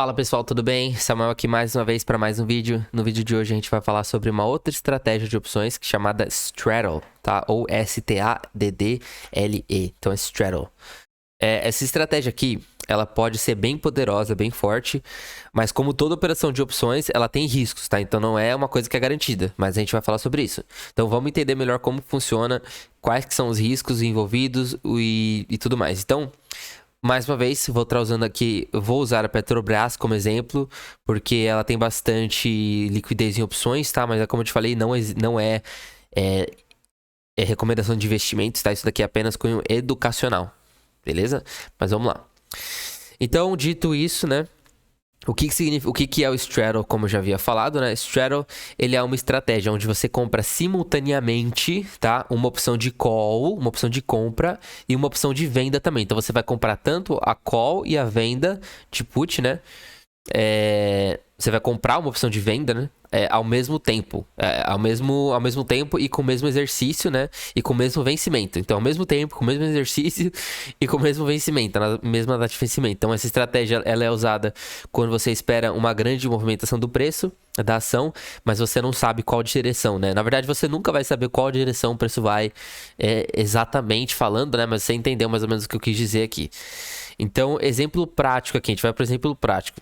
Fala pessoal, tudo bem? Samuel aqui mais uma vez para mais um vídeo. No vídeo de hoje a gente vai falar sobre uma outra estratégia de opções chamada Straddle, tá? Ou S-T-A-D-D-L-E, então é Straddle. Essa estratégia aqui, ela pode ser bem poderosa, bem forte, mas como toda operação de opções, ela tem riscos, tá? Então não é uma coisa que é garantida, mas a gente vai falar sobre isso. Então vamos entender melhor como funciona, quais que são os riscos envolvidos e tudo mais. Então, mais uma vez, vou usar a Petrobras como exemplo, porque ela tem bastante liquidez em opções, tá? Mas como eu te falei, não é recomendação de investimentos, tá? Isso daqui é apenas cunho educacional, beleza? Mas vamos lá. Então, dito isso, né? O que significa, o que é o Straddle, como eu já havia falado, né? Straddle, ele é uma estratégia onde você compra simultaneamente, tá? Uma opção de call, uma opção de compra e uma opção de venda também. Então, você vai comprar tanto a call e a venda de put, né? Você vai comprar uma opção de venda, né? Ao mesmo tempo. Ao mesmo tempo e com o mesmo exercício, né? E com o mesmo vencimento. Então, ao mesmo tempo, com o mesmo exercício e com o mesmo vencimento, na mesma data de vencimento. Então, essa estratégia ela é usada quando você espera uma grande movimentação do preço da ação, mas você não sabe qual direção, né? Na verdade, você nunca vai saber qual direção o preço vai exatamente falando, né? Mas você entendeu mais ou menos o que eu quis dizer aqui. Então, exemplo prático aqui. A gente vai para o exemplo prático.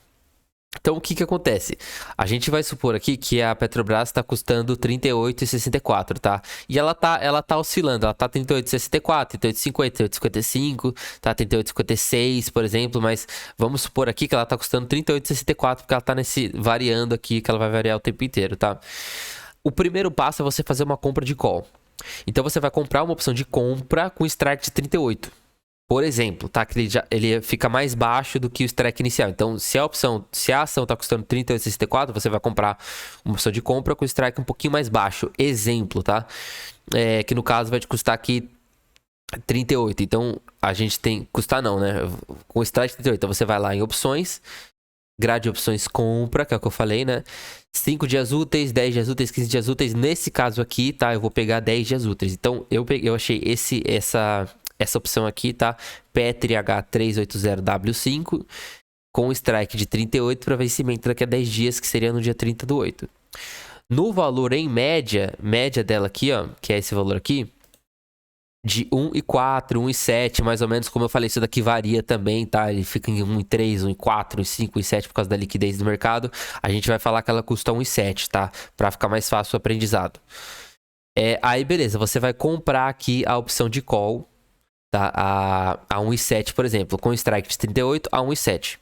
Então, o que acontece? A gente vai supor aqui que a Petrobras está custando R$ 38,64, tá? E ela tá oscilando, ela tá R$ 38,64, R$ 38,50, R$ 38,55, tá? R$ 38,56, por exemplo, mas vamos supor aqui que ela tá custando R$ 38,64, porque ela tá variando aqui, que ela vai variar o tempo inteiro, tá? O primeiro passo é você fazer uma compra de call. Então, você vai comprar uma opção de compra com strike de 38. Por exemplo, tá? Que ele fica mais baixo do que o strike inicial. Então, se a ação está custando 38,64, você vai comprar uma opção de compra com strike um pouquinho mais baixo. Exemplo, tá? Que no caso vai te custar aqui 38. Então, a gente tem... Custar não, né? Com strike 38. Então, você vai lá em opções, grade de opções compra, que é o que eu falei, né? 5 dias úteis, 10 dias úteis, 15 dias úteis. Nesse caso aqui, tá? Eu vou pegar 10 dias úteis. Então, eu achei essa opção aqui, tá? PETRH380W5 com strike de 38 para vencimento daqui a 10 dias, que seria no dia 30 do 8. No valor em média dela aqui, ó, que é esse valor aqui, de 1,4, 1,7, mais ou menos, como eu falei, isso daqui varia também, tá? Ele fica em 1,3, 1,4, 1,5, 1,7 por causa da liquidez do mercado. A gente vai falar que ela custa 1,7, tá? Para ficar mais fácil o aprendizado. Aí, beleza, você vai comprar aqui a opção de call, tá? A 1,7, por exemplo, com strike de 38 a 1,7.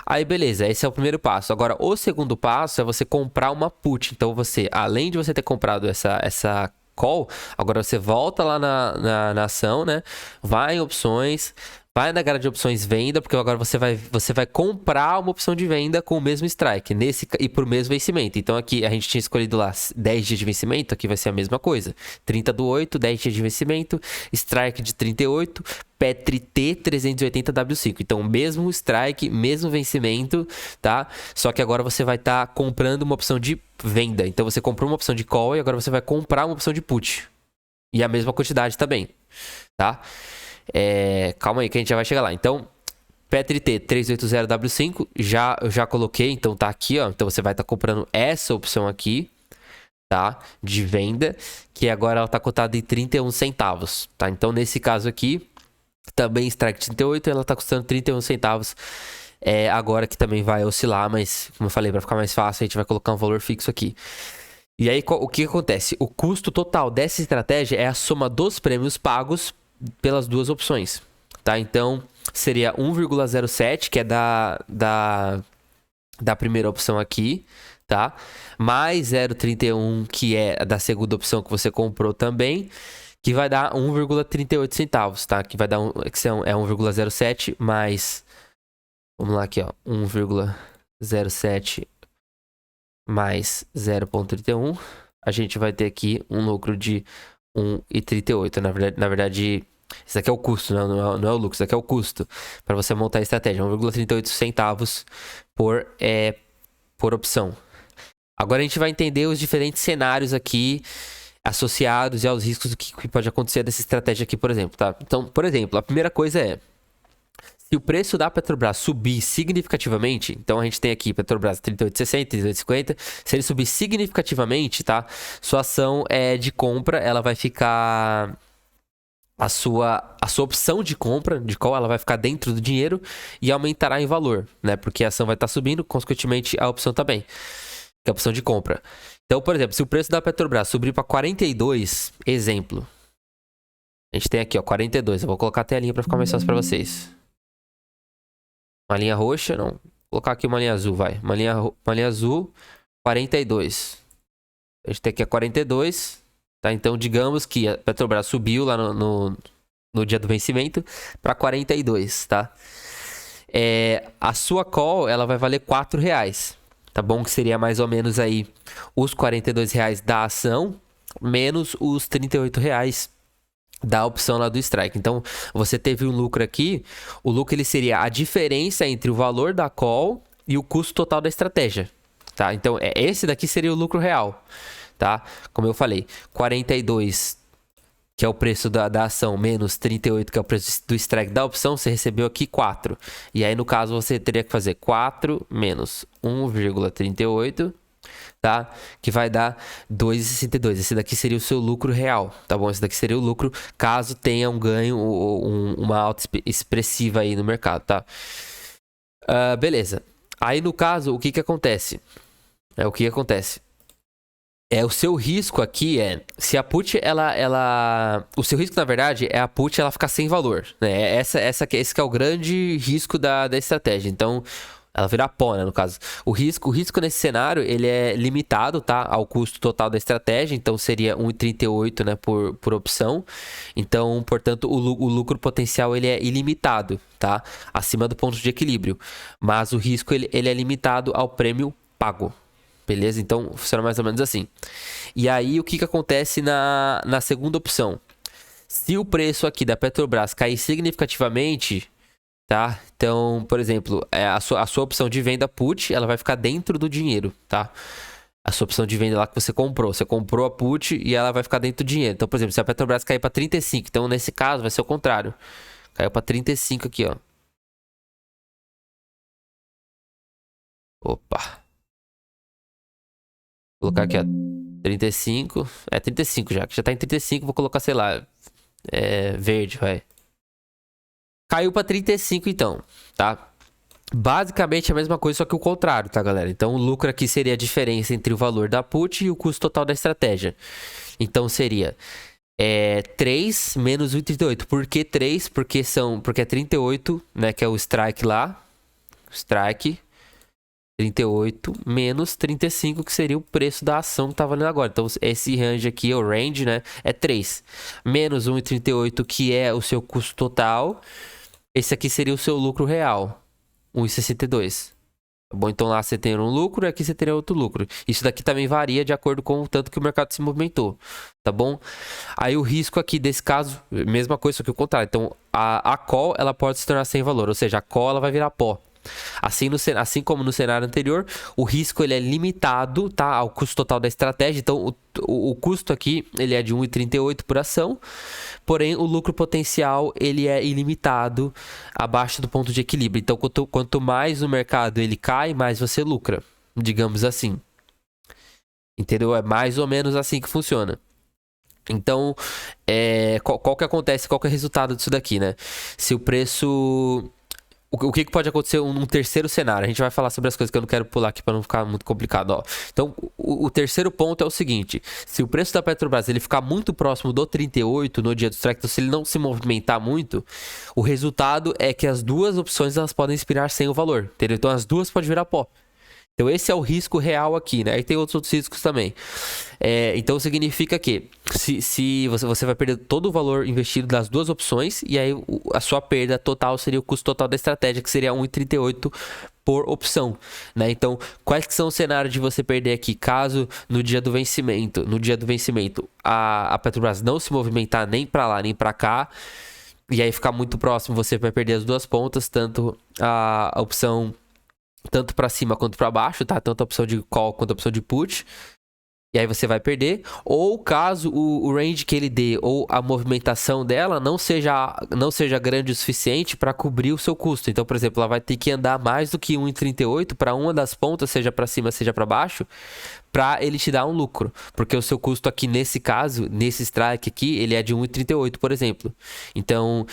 Aí, beleza, esse é o primeiro passo. Agora, o segundo passo é você comprar uma put. Então, você, além de você ter comprado essa call, agora você volta lá na ação, né? Vai em opções, vai na grade de opções venda, porque agora você vai comprar uma opção de venda com o mesmo strike e por mesmo vencimento. Então aqui a gente tinha escolhido lá 10 dias de vencimento, aqui vai ser a mesma coisa. 30 do 8, 10 dias de vencimento, strike de 38, Petri T380W5. Então, mesmo strike, mesmo vencimento, tá? Só que agora você vai estar comprando uma opção de venda. Então, você comprou uma opção de call e agora você vai comprar uma opção de put. E a mesma quantidade também, tá? Calma aí que a gente já vai chegar lá. Então, Petri T380W5, eu já coloquei, então tá aqui, ó. Então, você vai estar comprando essa opção aqui, tá? De venda, que agora ela tá cotada em 31 centavos, tá? Então, nesse caso aqui, também strike 38, ela tá custando 31 centavos. Agora que também vai oscilar, mas como eu falei, para ficar mais fácil, a gente vai colocar um valor fixo aqui. E aí, o que acontece? O custo total dessa estratégia é a soma dos prêmios pagos pelas duas opções, tá? Então, seria 1,07, que é da primeira opção aqui, tá? Mais 0,31, que é da segunda opção que você comprou também, que vai dar 1,38 centavos, tá? Que vai dar 1,07 mais... Vamos lá aqui, ó. 1,07 mais 0,31. A gente vai ter aqui um lucro de 1,38. Na verdade, isso aqui é o custo, não é o lucro. Isso aqui é o custo para você montar a estratégia. 1,38 centavos por opção. Agora a gente vai entender os diferentes cenários aqui associados e aos riscos do que pode acontecer dessa estratégia aqui, por exemplo, tá? Então, por exemplo, a primeira coisa é, Se o preço da Petrobras subir significativamente, então a gente tem aqui Petrobras 38,60, 38,50, se ele subir significativamente, tá? Sua ação de compra, ela vai ficar... A sua opção de compra, de qual ela vai ficar dentro do dinheiro e aumentará em valor, né? Porque a ação vai estar subindo, consequentemente a opção também, que é a opção de compra. Então, por exemplo, se o preço da Petrobras subir para 42, exemplo, a gente tem aqui, ó, 42. Eu vou colocar até a linha para ficar mais fácil para vocês. Uma linha roxa, não. Vou colocar aqui uma linha azul, vai. Uma linha azul, 42. A gente tem aqui a 42. Tá? Então, digamos que a Petrobras subiu lá no dia do vencimento para 42, tá? A sua call, ela vai valer R$4, tá bom? Que seria mais ou menos aí os R$42 da ação, menos os R$38 da opção lá do strike. Então, você teve um lucro aqui, o lucro ele seria a diferença entre o valor da call e o custo total da estratégia, tá? Então, esse daqui seria o lucro real. Tá? Como eu falei, 42, que é o preço da ação, menos 38, que é o preço do strike da opção, você recebeu aqui 4. E aí, no caso, você teria que fazer 4 menos 1,38, tá? Que vai dar 2,62. Esse daqui seria o seu lucro real, tá bom? Esse daqui seria o lucro caso tenha um ganho ou uma alta expressiva aí no mercado, tá? Beleza. Aí, no caso, o que acontece? O seu risco aqui se a put, o seu risco, na verdade, é a put ela ficar sem valor, né? Esse que é o grande risco da estratégia. Então, ela virar pó, né, no caso. O risco nesse cenário, ele é limitado, tá? Ao custo total da estratégia. Então, seria 1,38, né, por opção. Então, portanto, o lucro potencial, ele é ilimitado, tá? Acima do ponto de equilíbrio. Mas o risco, ele é limitado ao prêmio pago. Beleza? Então, funciona mais ou menos assim. E aí, o que acontece na segunda opção? Se o preço aqui da Petrobras cair significativamente, tá? Então, por exemplo, a sua opção de venda put, ela vai ficar dentro do dinheiro, tá? A sua opção de venda lá que você comprou. Você comprou a put e ela vai ficar dentro do dinheiro. Então, por exemplo, se a Petrobras cair para 35, então nesse caso vai ser o contrário. Caiu para 35 aqui, ó. Opa. Vou colocar aqui, ó, 35. 35 já, que já tá em 35. Vou colocar, sei lá, verde, vai. Caiu pra 35 então, tá? Basicamente a mesma coisa, só que o contrário, tá, galera? Então o lucro aqui seria a diferença entre o valor da put e o custo total da estratégia. Então seria 3 menos 1,38. Por que 3? Porque é 38, né, que é o strike lá. Strike. 38 menos 35, que seria o preço da ação que tá valendo agora. Então, esse range aqui, o range, né, é 3. Menos 1,38, que é o seu custo total. Esse aqui seria o seu lucro real, 1,62. Tá bom? Então, lá você tem um lucro e aqui você teria outro lucro. Isso daqui também varia de acordo com o tanto que o mercado se movimentou, tá bom? Aí, o risco aqui desse caso, mesma coisa, só que o contrário. Então, a call, ela pode se tornar sem valor, ou seja, a call, ela vai virar pó. Assim como no cenário anterior, o risco ele é limitado, tá, ao custo total da estratégia. Então, o custo aqui ele é de 1,38 por ação, porém o lucro potencial ele é ilimitado abaixo do ponto de equilíbrio. Então, quanto mais o mercado ele cai, mais você lucra, digamos assim. Entendeu? É mais ou menos assim que funciona. Então, qual que acontece? Qual que é o resultado disso daqui, né? Se o preço... O que pode acontecer num terceiro cenário? A gente vai falar sobre as coisas que eu não quero pular aqui para não ficar muito complicado, ó. Então, o terceiro ponto é o seguinte. Se o preço da Petrobras ele ficar muito próximo do 38 no dia do strike, então se ele não se movimentar muito, o resultado é que as duas opções elas podem expirar sem o valor, entendeu? Então, as duas podem virar pó. Então, esse é o risco real aqui, né? Aí tem outros riscos também. Então, significa que se você vai perder todo o valor investido das duas opções, e aí a sua perda total seria o custo total da estratégia, que seria 1,38 por opção, né? Então, quais que são os cenários de você perder aqui? Caso no dia do vencimento, a Petrobras não se movimentar nem para lá nem para cá, e aí ficar muito próximo, você vai perder as duas pontas, tanto a opção... tanto para cima quanto para baixo, tá? Tanto a opção de call quanto a opção de put. E aí você vai perder, ou caso o range que ele dê ou a movimentação dela não seja grande o suficiente para cobrir o seu custo. Então, por exemplo, ela vai ter que andar mais do que 1,38 para uma das pontas, seja para cima, seja para baixo, para ele te dar um lucro. Porque o seu custo aqui nesse caso, nesse strike aqui, ele é de 1,38, por exemplo. Então,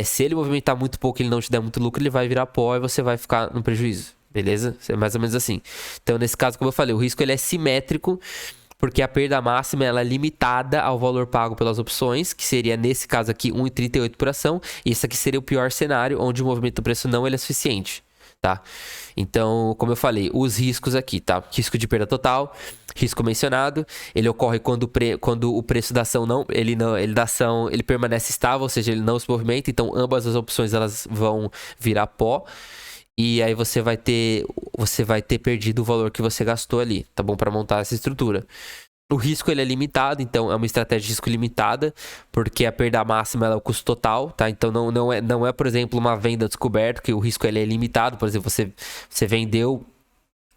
se ele movimentar muito pouco e ele não te der muito lucro, ele vai virar pó e você vai ficar no prejuízo. Beleza? É mais ou menos assim. Então, nesse caso, como eu falei, o risco ele é simétrico, porque a perda máxima ela é limitada ao valor pago pelas opções, que seria, nesse caso aqui, 1,38 por ação. E esse aqui seria o pior cenário, onde o movimento do preço não ele é suficiente, tá? Então, como eu falei, os riscos aqui, tá? Risco de perda total, risco mencionado, ele ocorre quando o preço da ação ele permanece estável, ou seja, ele não se movimenta. Então, ambas as opções elas vão virar pó. E aí você vai ter perdido o valor que você gastou ali, tá bom? Para montar essa estrutura. O risco ele é limitado, então é uma estratégia de risco limitada, porque a perda máxima é o custo total, tá? Então não é, por exemplo, uma venda descoberta, que o risco ele é limitado. Por exemplo, você vendeu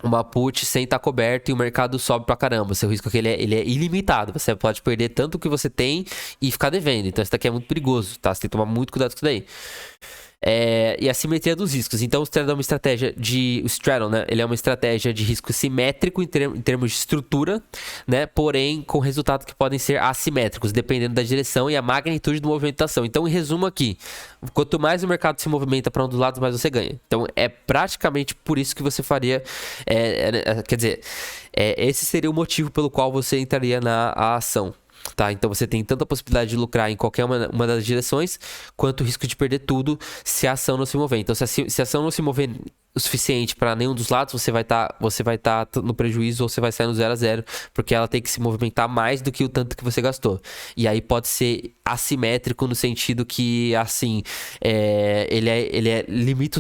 uma put sem estar coberto e o mercado sobe pra caramba. O seu risco aqui ele é ilimitado. Você pode perder tanto o que você tem e ficar devendo. Então isso daqui é muito perigoso, tá? Você tem que tomar muito cuidado com isso daí. E a simetria dos riscos. Então, o straddle é uma estratégia de... O straddle, né? Ele é uma estratégia de risco simétrico em termos de estrutura, né? Porém, com resultados que podem ser assimétricos, dependendo da direção e a magnitude da movimentação. Então, em resumo aqui, quanto mais o mercado se movimenta para um dos lados, mais você ganha. Então, é praticamente por isso que você faria... quer dizer, esse seria o motivo pelo qual você entraria na ação. Tá? Então você tem tanto a possibilidade de lucrar em qualquer uma das direções, quanto o risco de perder tudo se a ação não se mover. Então se a ação não se mover o suficiente para nenhum dos lados, você vai estar no prejuízo ou você vai sair no 0 a 0, porque ela tem que se movimentar mais do que o tanto que você gastou. E aí pode ser assimétrico no sentido que, assim, ele limita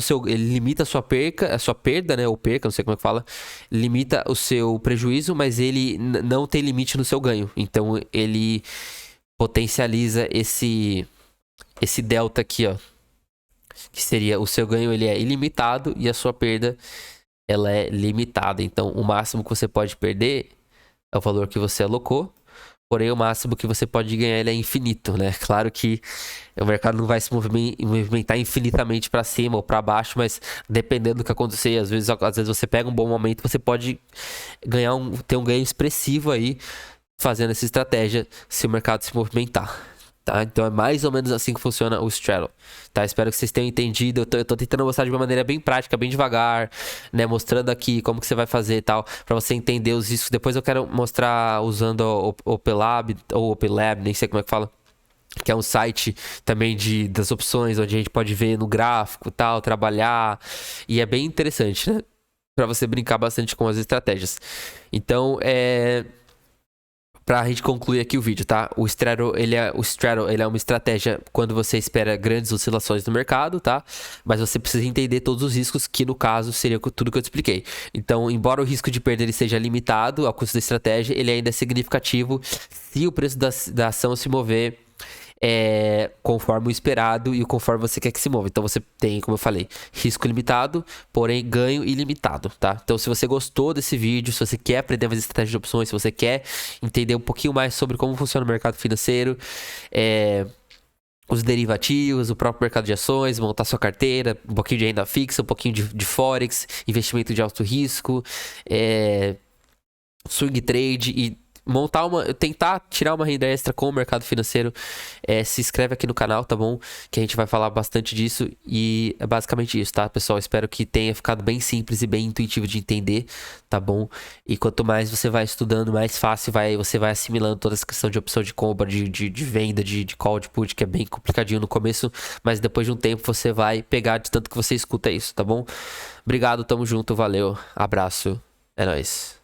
a sua perda, né, ou perca, não sei como é que fala, limita o seu prejuízo, mas ele não tem limite no seu ganho. Então ele potencializa esse delta aqui, ó, que seria o seu ganho ele é ilimitado e a sua perda ela é limitada. Então o máximo que você pode perder é o valor que você alocou, porém o máximo que você pode ganhar ele é infinito, né? Claro que o mercado não vai se movimentar infinitamente para cima ou para baixo, mas dependendo do que acontecer, às vezes você pega um bom momento, você pode ter um ganho expressivo aí fazendo essa estratégia se o mercado se movimentar. Tá? Então é mais ou menos assim que funciona o straddle, tá? Espero que vocês tenham entendido. Eu tô tentando mostrar de uma maneira bem prática, bem devagar, né? Mostrando aqui como que você vai fazer e tal, pra você entender os riscos. Depois eu quero mostrar usando o OpenLab, ou OpenLab, nem sei como é que fala, que é um site também das opções, onde a gente pode ver no gráfico e tal, trabalhar. E é bem interessante, né? Pra você brincar bastante com as estratégias. Então, pra gente concluir aqui o vídeo, tá? O straddle, ele é uma estratégia quando você espera grandes oscilações no mercado, tá? Mas você precisa entender todos os riscos, que no caso seria tudo que eu te expliquei. Então, embora o risco de perda ele seja limitado ao custo da estratégia, ele ainda é significativo se o preço da ação se mover conforme o esperado e conforme você quer que se mova. Então você tem, como eu falei, risco limitado, porém ganho ilimitado, tá? Então se você gostou desse vídeo, se você quer aprender mais estratégias de opções, se você quer entender um pouquinho mais sobre como funciona o mercado financeiro, os derivativos, o próprio mercado de ações, montar sua carteira, um pouquinho de renda fixa, um pouquinho de Forex, investimento de alto risco, swing trade e tentar tirar uma renda extra com o mercado financeiro, se inscreve aqui no canal, tá bom? Que a gente vai falar bastante disso e é basicamente isso, tá, pessoal? Espero que tenha ficado bem simples e bem intuitivo de entender, tá bom? E quanto mais você vai estudando, mais fácil você vai assimilando toda essa questão de opção de compra, de venda, de call, de put, que é bem complicadinho no começo, mas depois de um tempo você vai pegar de tanto que você escuta isso, tá bom? Obrigado, tamo junto, valeu, abraço, é nóis.